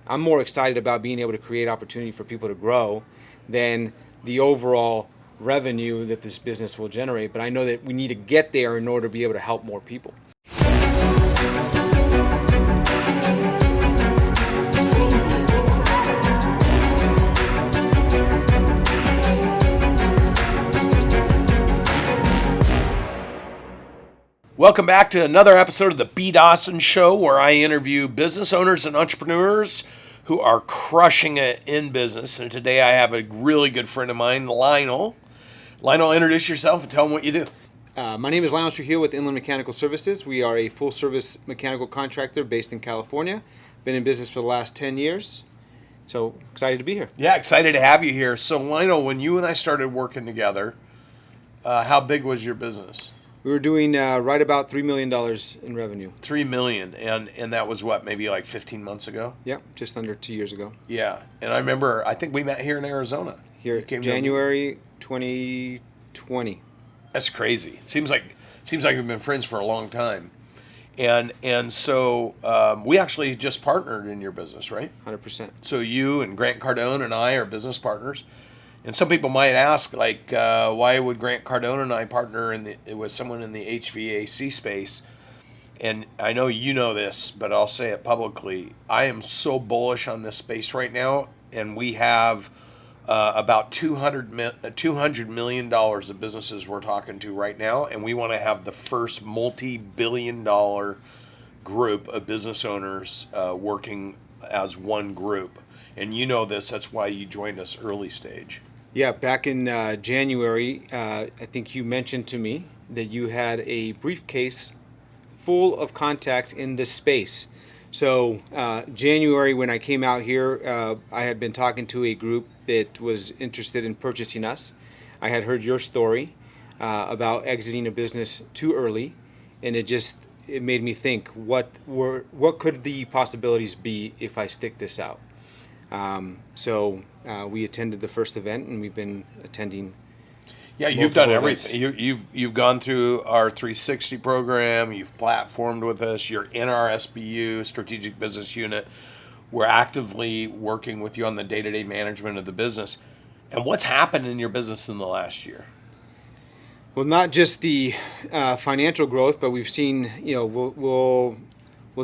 I'm more excited about being able to create opportunity for people to grow than the overall revenue that this business will generate. But I know that we need to get there in order to be able to help more people. Welcome back to another episode of the B. Dawson Show, where I interview business owners and entrepreneurs who are crushing it in business. And today I have a really good friend of mine, Lionel. Lionel, introduce yourself and tell them what you do. My name is Lionel Trujillo with Inland Mechanical Services. We are a full-service mechanical contractor based in California. Been in business for the last 10 years. So excited to be here. Yeah, excited to have you here. So Lionel, when you and I started working together, how big was your business? We were doing right about $3 million in revenue. $3 million, and that was what, maybe like 15 months ago? Yeah, just under 2 years ago. Yeah, and I remember, I think we met here in Arizona. Here, January 2020. That's crazy. It seems like we've been friends for a long time, and so we actually just partnered in your business, right? 100%. So you and Grant Cardone and I are business partners. And some people might ask, like, why would Grant Cardone and I partner with someone in the HVAC space? And I know you know this, but I'll say it publicly. I am so bullish on this space right now, and we have about $200 million of businesses we're talking to right now, and we want to have the first multi-billion-dollar group of business owners working as one group. And you know this, that's why you joined us early stage. Yeah, back in January, I think you mentioned to me that you had a briefcase full of contacts in this space. So January, when I came out here, I had been talking to a group that was interested in purchasing us. I had heard your story about exiting a business too early, and it made me think, what could the possibilities be if I stick this out? So we attended the first event, and we've been attending. Yeah, you've done everything. You've gone through our 360 program. You've platformed with us. You're in our SBU, Strategic Business Unit. We're actively working with you on the day-to-day management of the business. And what's happened in your business in the last year? Well, not just the financial growth, but we've seen, we'll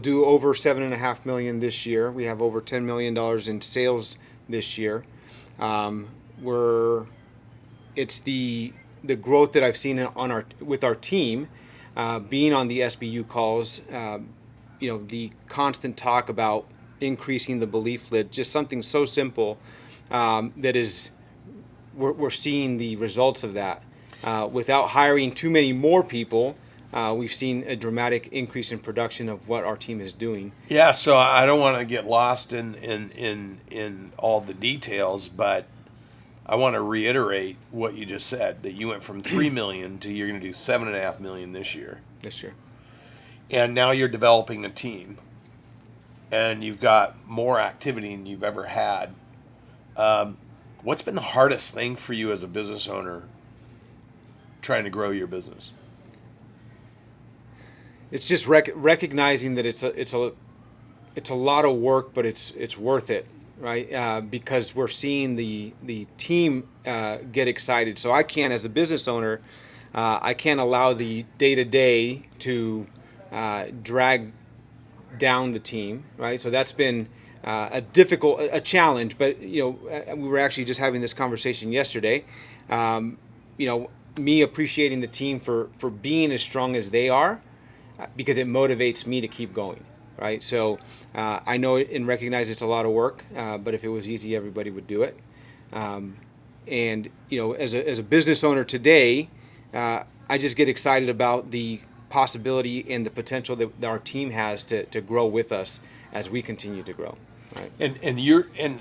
do over $7.5 million this year. We have over $10 million in sales this year. It's the growth that I've seen with our team, being on the SBU calls. The constant talk about increasing the belief lid, just something so simple that is we're seeing the results of that without hiring too many more people. We've seen a dramatic increase in production of what our team is doing. Yeah, so I don't want to get lost in all the details, but I want to reiterate what you just said, that you went from $3 million to you're going to do $7.5 million this year. This year. And now you're developing a team, and you've got more activity than you've ever had. What's been the hardest thing for you as a business owner trying to grow your business? It's just recognizing that it's a lot of work, but it's worth it, right? Because we're seeing the team get excited. So I can't, as a business owner, I can't allow the day-to-day to drag down the team, right? So that's been a challenge. But we were actually just having this conversation yesterday. Me appreciating the team for being as strong as they are, because it motivates me to keep going, right? So I know and recognize it's a lot of work, but if it was easy, everybody would do it. And as a business owner today, I just get excited about the possibility and the potential that our team has to grow with us as we continue to grow. Right? And you went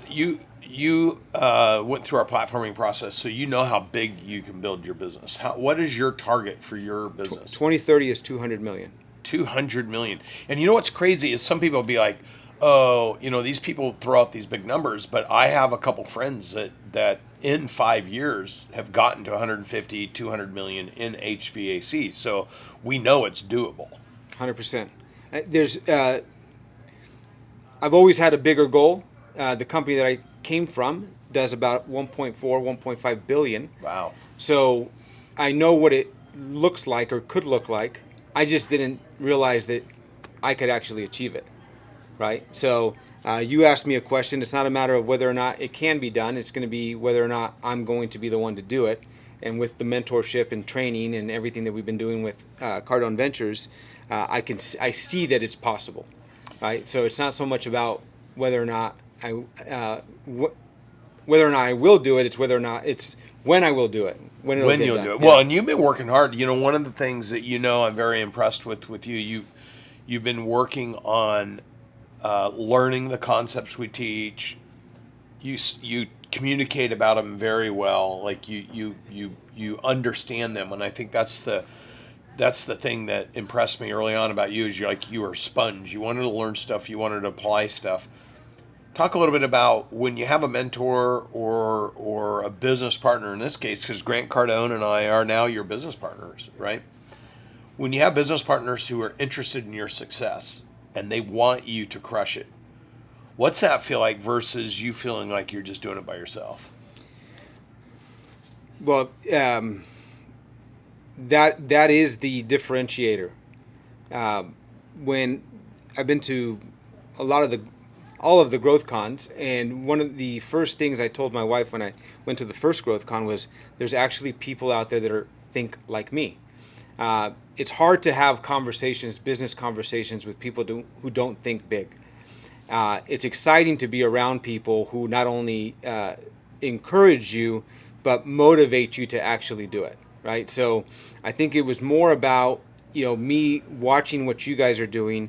through our platforming process, so you know how big you can build your business. What is your target for your business? 2030 is $200 million. 200 million. And you know what's crazy is some people will be like, oh, these people throw out these big numbers, but I have a couple friends that in 5 years have gotten to 150, 200 million in HVAC. So we know it's doable. 100%. I've always had a bigger goal, the company that I came from does about 1.4, 1.5 billion. Wow. So I know what it looks like or could look like. I just didn't realize that I could actually achieve it, right? So you asked me a question. It's not a matter of whether or not it can be done. It's going to be whether or not I'm going to be the one to do it. And with the mentorship and training and everything that we've been doing with Cardone Ventures, I see that it's possible, right? So it's not so much about whether or not whether or not I will do it. It's whether or not it's when I will do it. When you'll done. do it. Yeah. Well, and you've been working hard. One of the things that I'm very impressed with you. You've been working on learning the concepts we teach. You communicate about them very well. Like you understand them, and I think that's the thing that impressed me early on about you is you were a sponge. You wanted to learn stuff. You wanted to apply stuff. Talk a little bit about when you have a mentor or a business partner in this case, because Grant Cardone and I are now your business partners, right? When you have business partners who are interested in your success and they want you to crush it, what's that feel like versus you feeling like you're just doing it by yourself? Well, that is the differentiator. When I've been to all of the growth cons, and one of the first things I told my wife when I went to the first growth con was there's actually people out there that think like me. It's hard to have business conversations with people who don't think big. It's exciting to be around people who not only encourage you, but motivate you to actually do it, right? So I think it was more about me watching what you guys are doing,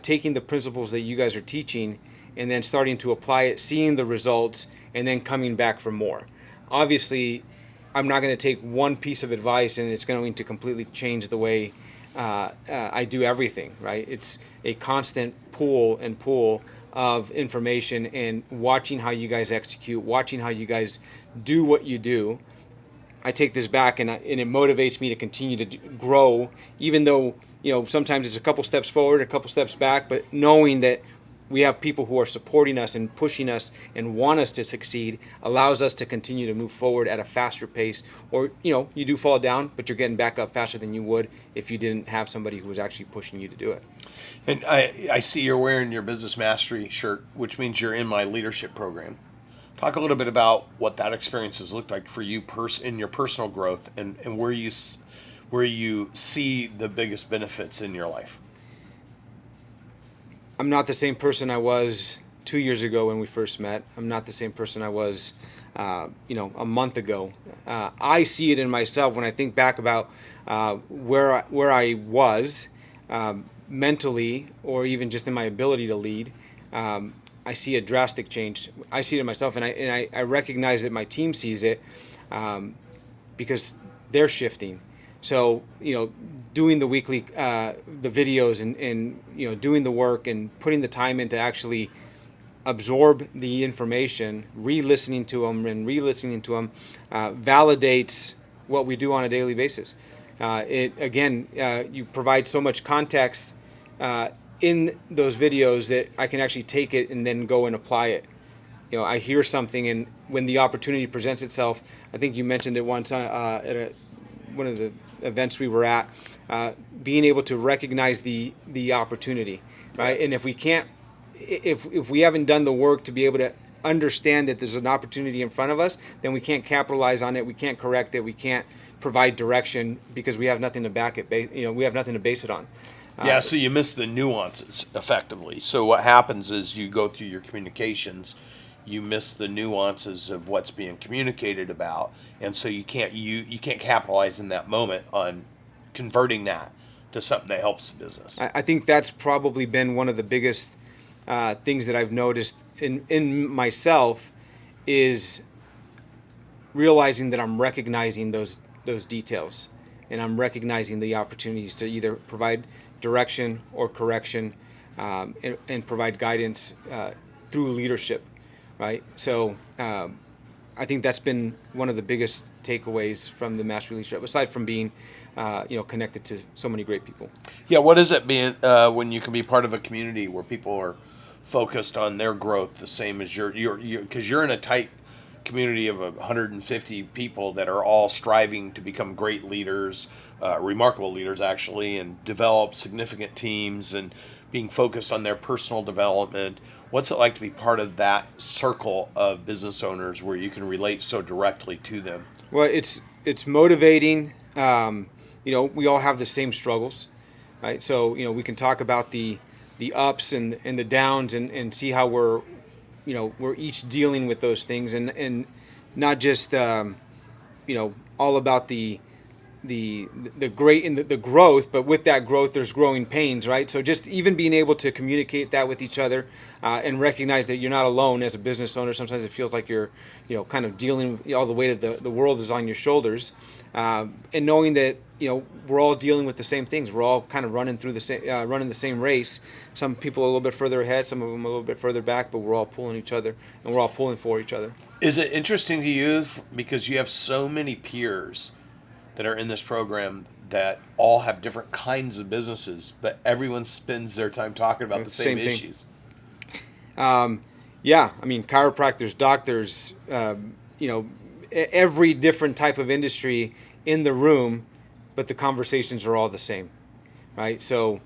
taking the principles that you guys are teaching, and then starting to apply it, seeing the results, and then coming back for more. Obviously, I'm not going to take one piece of advice and it's going to completely change the way I do everything, right? It's a constant pull of information and watching how you guys execute, watching how you guys do what you do. I take this back and it motivates me to continue to grow, even though sometimes it's a couple steps forward, a couple steps back, but knowing that we have people who are supporting us and pushing us and want us to succeed allows us to continue to move forward at a faster pace. Or you do fall down, but you're getting back up faster than you would if you didn't have somebody who was actually pushing you to do it. And I see you're wearing your Business Mastery shirt, which means you're in my leadership program. Talk a little bit about what that experience has looked like for you in your personal growth and where you see the biggest benefits in your life. I'm not the same person I was 2 years ago when we first met. I'm not the same person I was, a month ago. I see it in myself when I think back about where I was mentally, or even just in my ability to lead. I see a drastic change. I see it in myself, and I recognize that my team sees it because they're shifting. So doing the weekly the videos and doing the work and putting the time into actually absorb the information, re-listening to them validates what we do on a daily basis. You provide so much context in those videos that I can actually take it and then go and apply it. I hear something, and when the opportunity presents itself, I think you mentioned it once at one of the events we were at, being able to recognize the opportunity, right? And if we haven't done the work to be able to understand that there's an opportunity in front of us, then we can't capitalize on it. We can't correct it. We can't provide direction because we have nothing to back it. We have nothing to base it on. So you miss the nuances effectively. So what happens is you go through your communications, you miss the nuances of what's being communicated about, and so you can't capitalize in that moment on converting that to something that helps the business. I think that's probably been one of the biggest things that I've noticed in myself is realizing that I'm recognizing those details, and I'm recognizing the opportunities to either provide direction or correction, and provide guidance through leadership. Right, so I think that's been one of the biggest takeaways from the Master Leadership, aside from being, connected to so many great people. Yeah, what is it being when you can be part of a community where people are focused on their growth the same as because you're in a tight community of 150 people that are all striving to become great leaders, remarkable leaders actually, and develop significant teams and being focused on their personal development. What's it like to be part of that circle of business owners where you can relate so directly to them? Well, it's motivating. We all have the same struggles, right? So we can talk about the ups and the downs and see how we're each dealing with those things, and not just all about the great and the growth, but with that growth there's growing pains, right? So just even being able to communicate that with each other, and recognize that you're not alone as a business owner. Sometimes it feels like you're kind of dealing with all the weight of the world is on your shoulders, and knowing that we're all dealing with the same things. We're all kind of running the same race. Some people a little bit further ahead, some of them a little bit further back, but we're all pulling each other, and we're all pulling for each other. Is it interesting to you because you have so many peers that are in this program that all have different kinds of businesses, but everyone spends their time talking about the same issues? Yeah, I mean, chiropractors, doctors, every different type of industry in the room, but the conversations are all the same, right? So,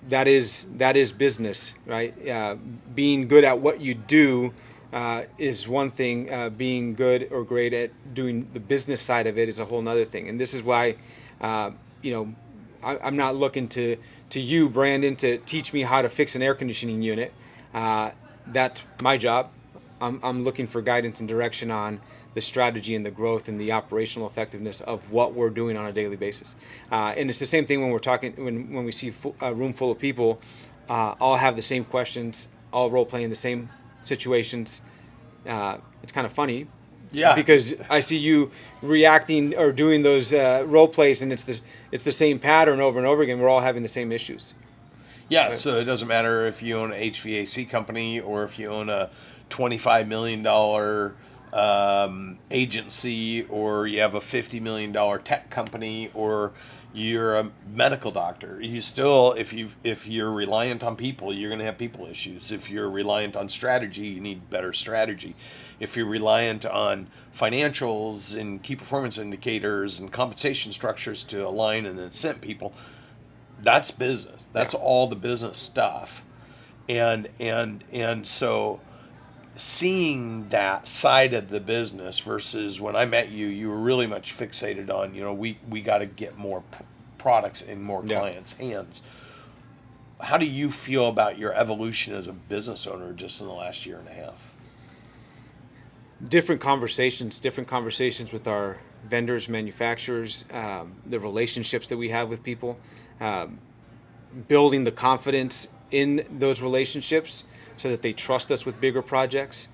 that is business, right? Being good at what you do is one thing. Being good or great at doing the business side of it is a whole nother thing. And this is why, I'm not looking to you, Brandon, to teach me how to fix an air conditioning unit. That's my job. I'm looking for guidance and direction on the strategy and the growth and the operational effectiveness of what we're doing on a daily basis. And it's the same thing when we're talking, when we see a room full of people, all have the same questions, all role playing the same situations. It's kind of funny. Yeah. Because I see you reacting or doing those role plays, and it's the same pattern over and over again. We're all having the same issues. Yeah, right. So it doesn't matter if you own an HVAC company or if you own a $25 million agency, or you have a $50 million tech company, or you're a medical doctor. You still, if you're reliant on people, you're going to have people issues. If you're reliant on strategy, you need better strategy. If you're reliant on financials and key performance indicators and compensation structures to align and incent people, that's business. That's all the business stuff. And so seeing that side of the business versus when I met you, you were really much fixated on, we got to get more products in more clients' hands. How do you feel about your evolution as a business owner just in the last year and a half? Different conversations with our vendors, manufacturers, the relationships that we have with people, building the confidence in those relationships so that they trust us with bigger projects.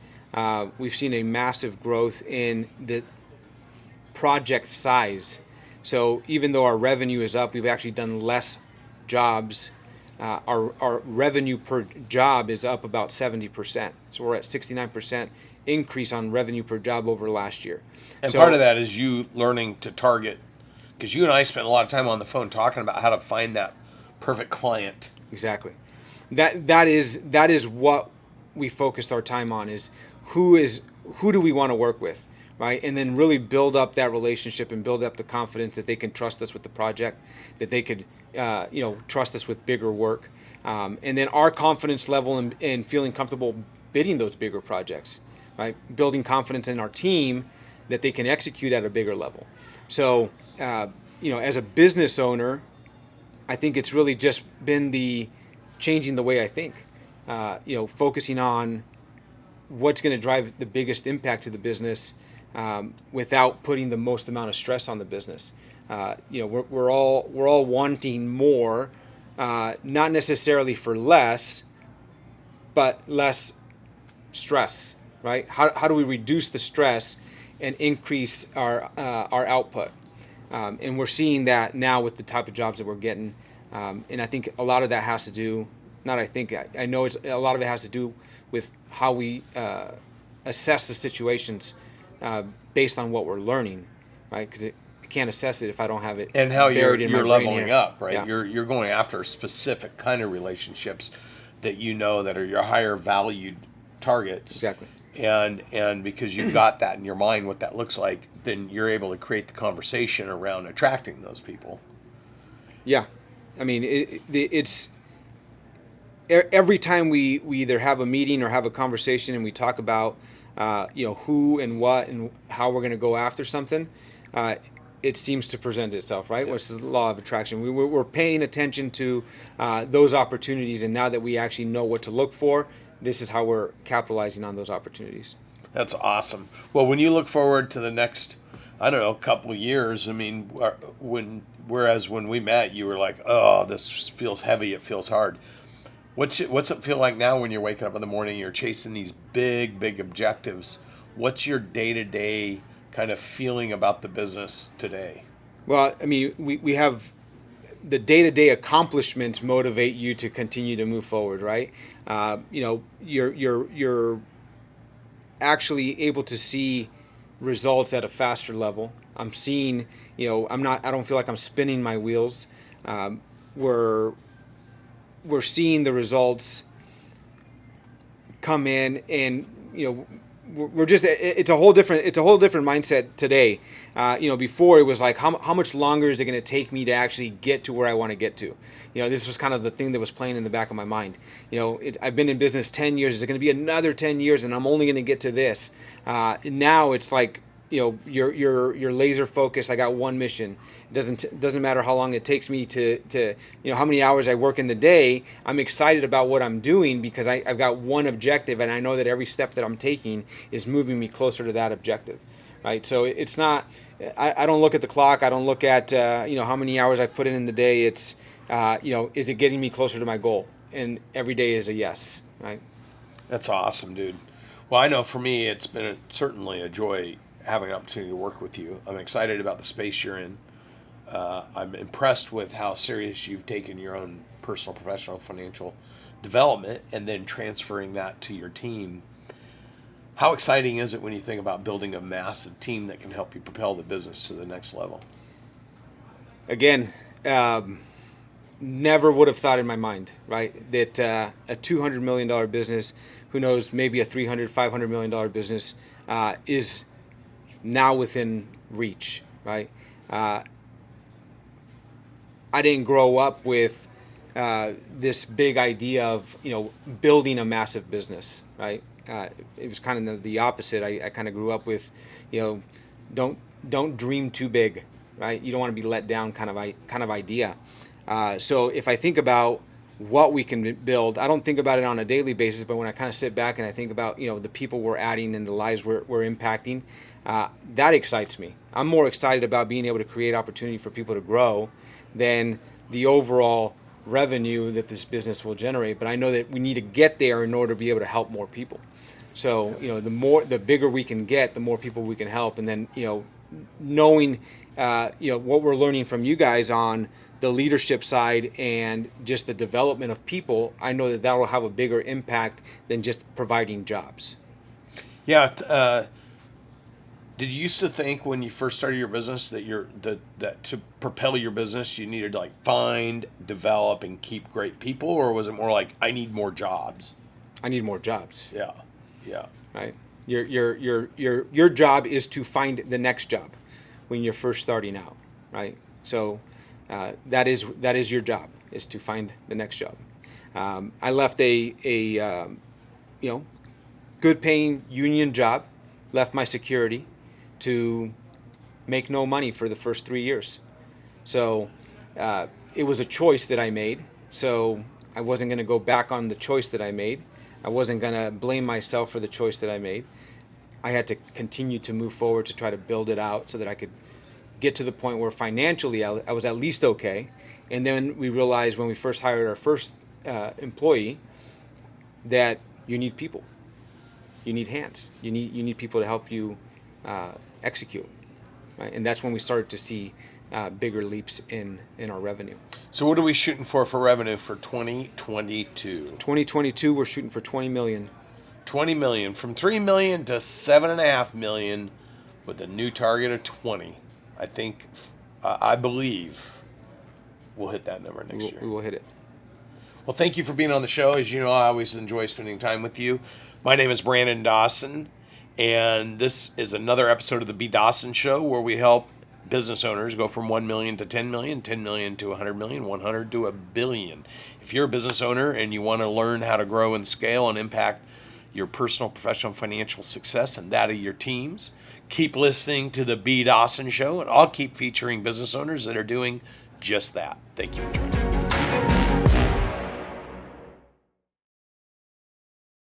We've seen a massive growth in the project size. So even though our revenue is up, we've actually done less jobs. Our revenue per job is up about 70%. So we're at 69% increase on revenue per job over last year. And part of that is you learning to target, because you and I spent a lot of time on the phone talking about how to find that perfect client. Exactly. That is what we focused our time on, is who do we want to work with, right? And then really build up that relationship and build up the confidence that they can trust us with the project, that they could trust us with bigger work, and then our confidence level in feeling comfortable bidding those bigger projects, right? Building confidence in our team that they can execute at a bigger level. So as a business owner, I think it's really just been changing the way I think, focusing on what's going to drive the biggest impact to the business, without putting the most amount of stress on the business. We're all wanting more, not necessarily for less, but less stress, right? How do we reduce the stress and increase our output? And we're seeing that now with the type of jobs that we're getting. And I think a lot of that has to do, I know a lot of it has to do with how we assess the situations based on what we're learning, right? Because I can't assess it if I don't have it. And how you're leveling up, right? Yeah. You're going after specific kind of relationships that you know that are your higher valued targets. Exactly. And because you've got that in your mind, what that looks like, then you're able to create the conversation around attracting those people. Yeah. I mean, it's every time we either have a meeting or have a conversation and we talk about, who and what and how we're going to go after something, it seems to present itself, right? Yep. Which is the law of attraction. We're paying attention to those opportunities, and now that we actually know what to look for, this is how we're capitalizing on those opportunities. That's awesome. Well, when you look forward to the next, I don't know, couple of years, I mean, whereas when we met, you were like, oh, this feels heavy, it feels hard. What's it feel like now when you're waking up in the morning, you're chasing these big objectives? What's your day-to-day kind of feeling about the business today? Well, I mean, we have the day-to-day accomplishments motivate you to continue to move forward, right? You're actually able to see results at a faster level. I'm seeing, I don't feel like I'm spinning my wheels. We're seeing the results come in, and we're just, it's a whole different mindset today. Before it was like, how much longer is it going to take me to actually get to where I want to get to? This was kind of the thing that was playing in the back of my mind. I've been in business 10 years. Is it going to be another 10 years and I'm only going to get to this? Now it's like, you're laser focused. I got one mission. It doesn't matter how long it takes me to how many hours I work in the day. I'm excited about what I'm doing because I've got one objective, and I know that every step that I'm taking is moving me closer to that objective, right? So it's not. I don't look at the clock. I don't look at how many hours I put in the day. It's is it getting me closer to my goal? And every day is a yes, right? That's awesome, dude. Well, I know for me, it's been certainly a joy having an opportunity to work with you. I'm excited about the space you're in. I'm impressed with how serious you've taken your own personal, professional, financial development and then transferring that to your team. How exciting is it when you think about building a massive team that can help you propel the business to the next level? Again, never would have thought in my mind, right, that a $200 million business, who knows, maybe a $300, $500 million business is now within reach, right? I didn't grow up with this big idea of building a massive business, right? It was kind of the opposite. I kind of grew up with don't dream too big, right? You don't want to be let down kind of idea. So if I think about what we can build, I don't think about it on a daily basis, but when I kind of sit back and I think about the people we're adding and the lives we're impacting, that excites me. I'm more excited about being able to create opportunity for people to grow than the overall revenue that this business will generate. But I know that we need to get there in order to be able to help more people. So the bigger we can get, the more people we can help. And then knowing what we're learning from you guys on the leadership side and just the development of people, I know that will have a bigger impact than just providing jobs. Yeah. Did you used to think when you first started your business that that to propel your business you needed to like find, develop, and keep great people, or was it more like I need more jobs? I need more jobs. Yeah. Right. Your job is to find the next job when you're first starting out, right? So that is your job, is to find the next job. I left a good paying union job, left my security to make no money for the first 3 years. So it was a choice that I made. So I wasn't going to go back on the choice that I made. I wasn't going to blame myself for the choice that I made. I had to continue to move forward to try to build it out so that I could get to the point where financially I was at least okay. And then we realized when we first hired our first employee that you need people. You need hands. You need people to help you execute, right? And that's when we started to see bigger leaps in our revenue. So what are we shooting for revenue for 2022? 2022, we're shooting for 20 million. 20 million, from 3 million to 7.5 million, with a new target of 20. I believe we'll hit that number next year. We will hit it. Well, thank you for being on the show. As you know, I always enjoy spending time with you. My name is Brandon Dawson, and this is another episode of the B. Dawson Show, where we help business owners go from 1 million to 10 million, 10 million to 100 million, 100 to a billion. If you're a business owner and you want to learn how to grow and scale and impact your personal, professional, financial success and that of your teams, keep listening to the B. Dawson Show, and I'll keep featuring business owners that are doing just that. Thank you for joining me.